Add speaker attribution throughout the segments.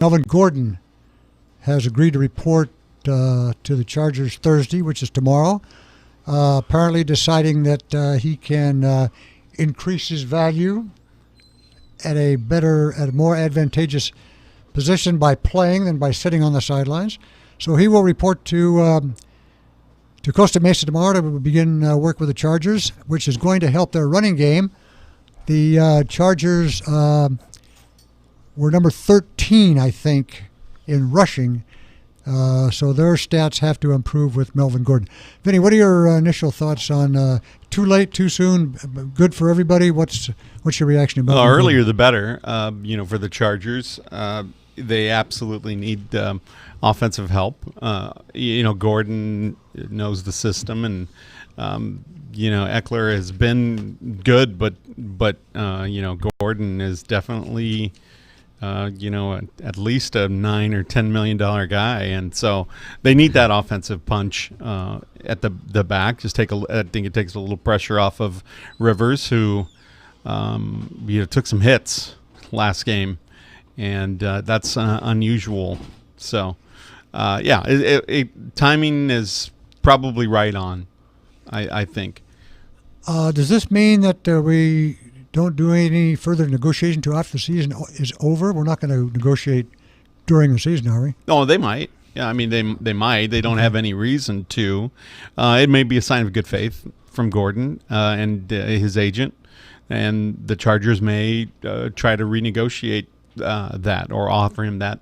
Speaker 1: Melvin Gordon has agreed to report to the Chargers Thursday, which is tomorrow, apparently deciding that he can increase his value at a more advantageous position by playing than by sitting on the sidelines. So he will report to Costa Mesa tomorrow to begin work with the Chargers, which is going to help their running game. The Chargers were number 13, I think, in rushing. So their stats have to improve with Melvin Gordon. Vinny, what are your initial thoughts on too late, too soon, good for everybody? What's your reaction about
Speaker 2: Well, earlier the better, for the Chargers. They absolutely need offensive help. Gordon knows the system, and Ekeler has been good, but Gordon is definitely at least a $9 or $10 million guy, and so they need that offensive punch at the back. I think it takes a little pressure off of Rivers, who took some hits last game, and that's unusual. So, timing is probably right on, I think.
Speaker 1: Does this mean that we don't do any further negotiation until after the season is over? We're not going to negotiate during the season, are we?
Speaker 2: Oh, they might. Yeah, I mean, they might. They don't have any reason to. It may be a sign of good faith from Gordon and his agent, and the Chargers may try to renegotiate that or offer him that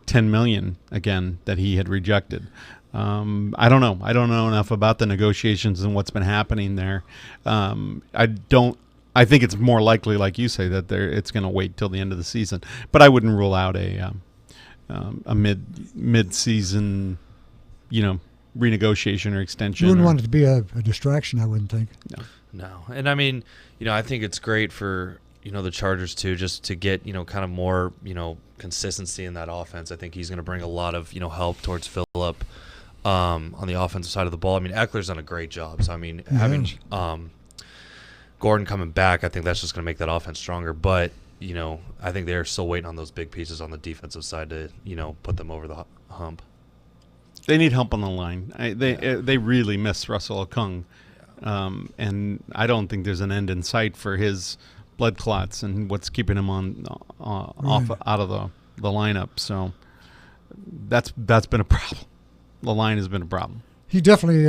Speaker 2: $10 million again that he had rejected. I don't know. I don't know enough about the negotiations and what's been happening there. I think it's more likely, like you say, that it's going to wait till the end of the season. But I wouldn't rule out a mid-season, renegotiation or extension.
Speaker 1: You wouldn't want it to be a distraction, I wouldn't think.
Speaker 3: No. And I mean, I think it's great for the Chargers too, just to get kind of more consistency in that offense. I think he's going to bring a lot of help towards Phillip on the offensive side of the ball. I mean, Eckler's done a great job. So I mean, having Gordon coming back, I think that's just going to make that offense stronger. But, I think they're still waiting on those big pieces on the defensive side to, put them over the hump.
Speaker 2: They need help on the line. They really miss Russell Okung. And I don't think there's an end in sight for his blood clots and what's keeping him out of the lineup. So that's been a problem. The line has been a problem.
Speaker 1: He definitely,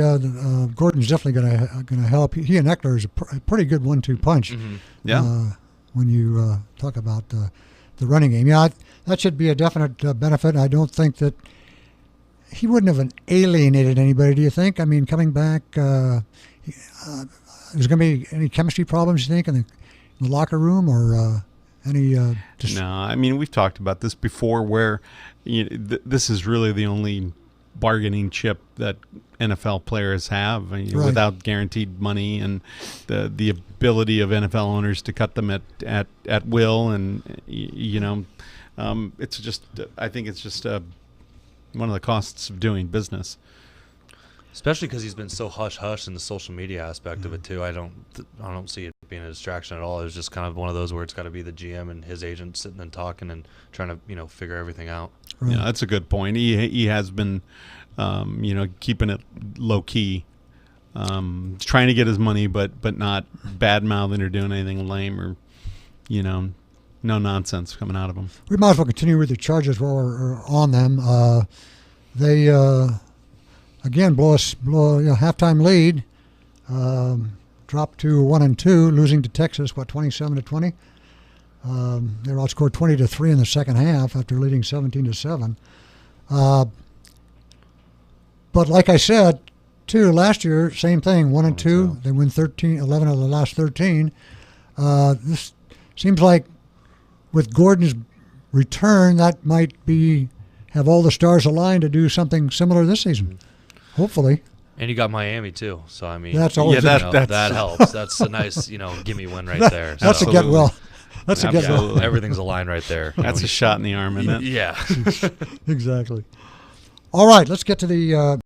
Speaker 1: Gordon's definitely going to help. He and Ekeler is a pretty good 1-2 punch.
Speaker 2: Mm-hmm. Yeah.
Speaker 1: When you talk about the running game, that should be a definite benefit. I don't think that he wouldn't have alienated anybody. Do you think? I mean, coming back, there's going to be any chemistry problems? You think in the locker room or any?
Speaker 2: No, I mean we've talked about this before, where this is really the only bargaining chip that NFL players have, without guaranteed money and the ability of NFL owners to cut them at will, and it's just I think it's just one of the costs of doing business.
Speaker 3: Especially because he's been so hush-hush in the social media aspect of it too. I don't see it being a distraction at all. It was just kind of one of those where it's got to be the GM and his agent sitting and talking and trying to figure everything out.
Speaker 1: Right.
Speaker 2: Yeah, that's a good point. He has been keeping it low key, trying to get his money, but not bad mouthing or doing anything lame or no nonsense coming out of him.
Speaker 1: We might as well continue with the Chargers while we're on them. They again blow a halftime lead, dropped to 1-2, losing to Texas 27-20. They were outscored 20-3 in the second half after leading 17-7. But like I said, too, last year, same thing, 1-2. They win 11 of the last 13. This seems like with Gordon's return, that might have all the stars aligned to do something similar this season. Hopefully.
Speaker 3: And you got Miami too, so I mean,
Speaker 1: that's always
Speaker 3: that helps. That's a nice, gimme win right there.
Speaker 1: That's
Speaker 3: so.
Speaker 1: a get well. That's a get well.
Speaker 3: Everything's aligned right there.
Speaker 2: That's a shot in the arm, isn't it?
Speaker 3: Yeah.
Speaker 1: Exactly. All right, let's get to the